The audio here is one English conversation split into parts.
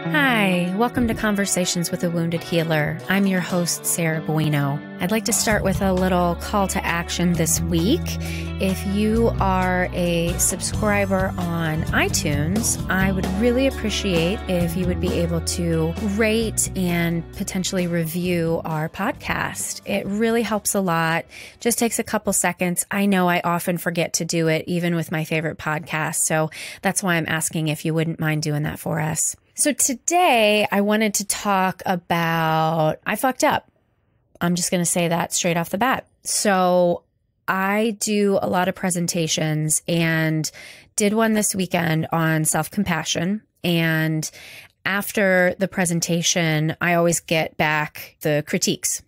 Hi, welcome to Conversations with a Wounded Healer. I'm your host, Sarah Buino. I'd like to start with a little call to action this week. If you are a subscriber on iTunes, I would really appreciate if you would be able to rate and potentially review our podcast. It really helps a lot. Just takes a couple seconds. I know I often forget to do it, even with my favorite podcasts. So that's why I'm asking if you wouldn't mind doing that for us. So today I wanted to talk about, I fucked up. I'm just going to say that straight off the bat. So I do a lot of presentations and did one this weekend on self-compassion. And after the presentation, I always get back the critiques.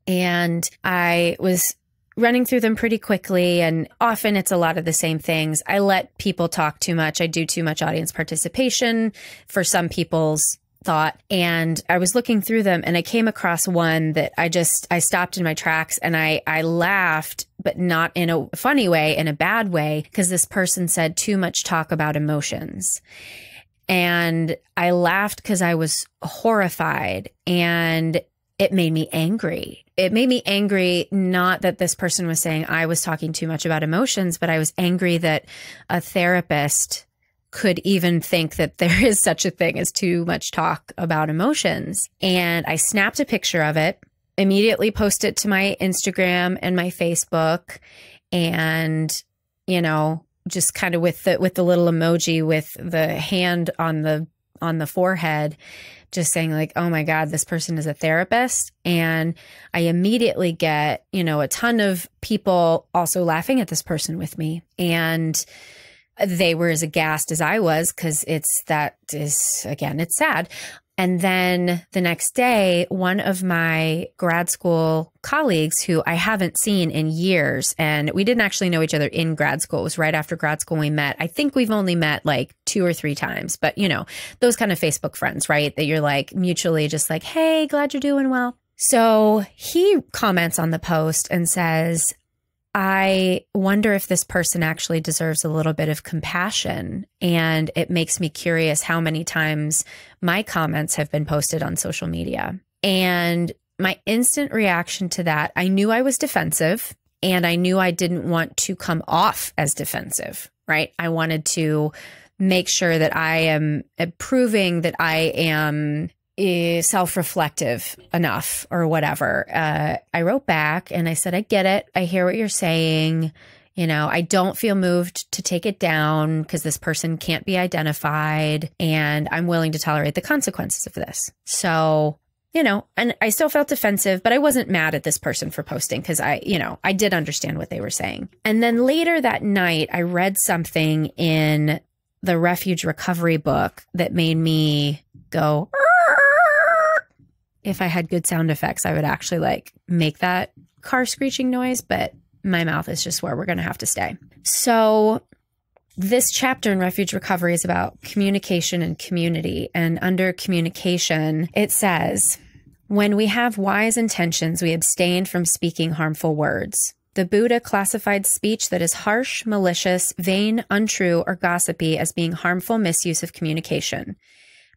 And I was running through them pretty quickly, and often it's a lot of the same things. I let people talk too much. I do too much audience participation for some people's thought. And I was looking through them and I came across one that I stopped in my tracks and I laughed, but not in a funny way, in a bad way, because this person said too much talk about emotions. And I laughed because I was horrified, and it made me angry. It made me angry, not that this person was saying I was talking too much about emotions, but I was angry that a therapist could even think that there is such a thing as too much talk about emotions. And I snapped a picture of it, immediately posted it to my Instagram and my Facebook, and, you know, just kind of with the little emoji with the hand on the forehead, just saying like, oh my God, this person is a therapist. And I immediately get, you know, a ton of people also laughing at this person with me. And they were as aghast as I was, because it's sad. And then the next day, one of my grad school colleagues who I haven't seen in years, and we didn't actually know each other in grad school. It was right after grad school we met. I think we've only met like 2 or 3 times, but you know, those kind of Facebook friends, right? That you're like mutually just like, hey, glad you're doing well. So he comments on the post and says, I wonder if this person actually deserves a little bit of compassion. And it makes me curious how many times my comments have been posted on social media. And my instant reaction to that, I knew I was defensive, and I knew I didn't want to come off as defensive, right? I wanted to make sure that I am proving that I am self-reflective enough or whatever. I wrote back and I said, I get it. I hear what you're saying. You know, I don't feel moved to take it down because this person can't be identified, and I'm willing to tolerate the consequences of this. So, you know, and I still felt defensive, but I wasn't mad at this person for posting because I did understand what they were saying. And then later that night, I read something in the Refuge Recovery book that made me go, if I had good sound effects, I would actually like make that car screeching noise, but my mouth is just where we're going to have to stay. So this chapter in Refuge Recovery is about communication and community. And under communication, it says, when we have wise intentions, we abstain from speaking harmful words. The Buddha classified speech that is harsh, malicious, vain, untrue, or gossipy as being harmful misuse of communication.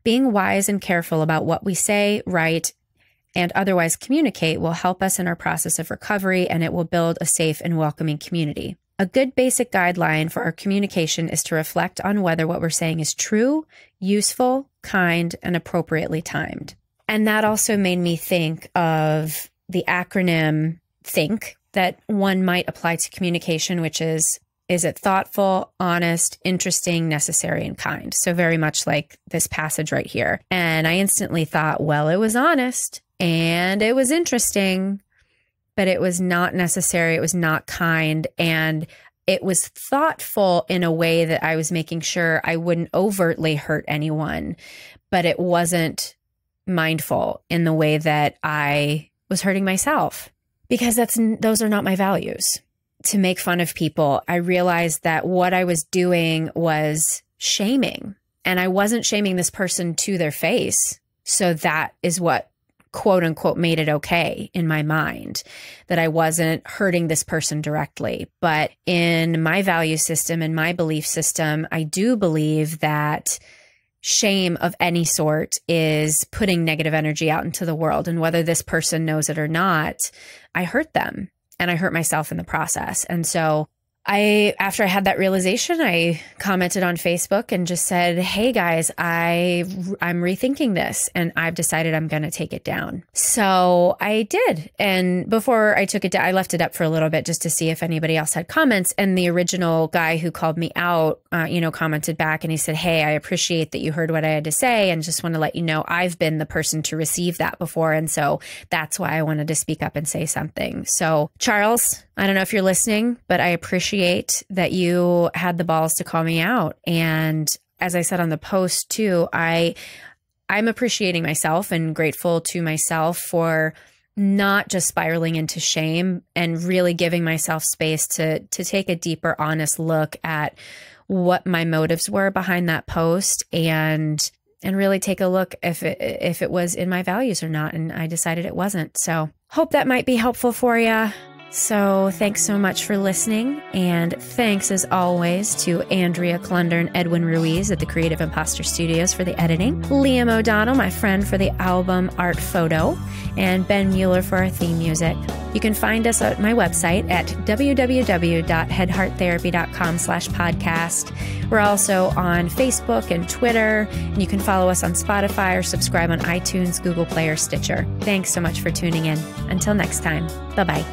Being wise and careful about what we say, write, and otherwise communicate will help us in our process of recovery, and it will build a safe and welcoming community. A good basic guideline for our communication is to reflect on whether what we're saying is true, useful, kind, and appropriately timed. And that also made me think of the acronym THINK that one might apply to communication, which is it thoughtful, honest, interesting, necessary, and kind? So very much like this passage right here. And I instantly thought, well, it was honest and it was interesting, but it was not necessary. It was not kind. And it was thoughtful in a way that I was making sure I wouldn't overtly hurt anyone, but it wasn't mindful in the way that I was hurting myself, because those are not my values. To make fun of people, I realized that what I was doing was shaming, and I wasn't shaming this person to their face. So that is what, quote unquote, made it okay in my mind, that I wasn't hurting this person directly. But in my value system and my belief system, I do believe that shame of any sort is putting negative energy out into the world. And whether this person knows it or not, I hurt them and I hurt myself in the process. And so after I had that realization, I commented on Facebook and just said, hey guys, I'm rethinking this and I've decided I'm going to take it down. So I did. And before I took it down, I left it up for a little bit just to see if anybody else had comments. And the original guy who called me out, commented back and he said, hey, I appreciate that you heard what I had to say and just want to let you know I've been the person to receive that before. And so that's why I wanted to speak up and say something. So Charles, I don't know if you're listening, but I appreciate that you had the balls to call me out. And as I said on the post too, I'm appreciating myself and grateful to myself for not just spiraling into shame and really giving myself space to take a deeper, honest look at what my motives were behind that post and really take a look if it was in my values or not. And I decided it wasn't. So hope that might be helpful for you. So thanks so much for listening. And thanks as always to Andrea Klunder and Edwin Ruiz at the Creative Imposter Studios for the editing, Liam O'Donnell, my friend, for the album art photo, and Ben Mueller for our theme music. You can find us at my website at www.headhearttherapy.com/podcast. We're also on Facebook and Twitter, and you can follow us on Spotify or subscribe on iTunes, Google Play, or Stitcher. Thanks so much for tuning in. Until next time, bye-bye.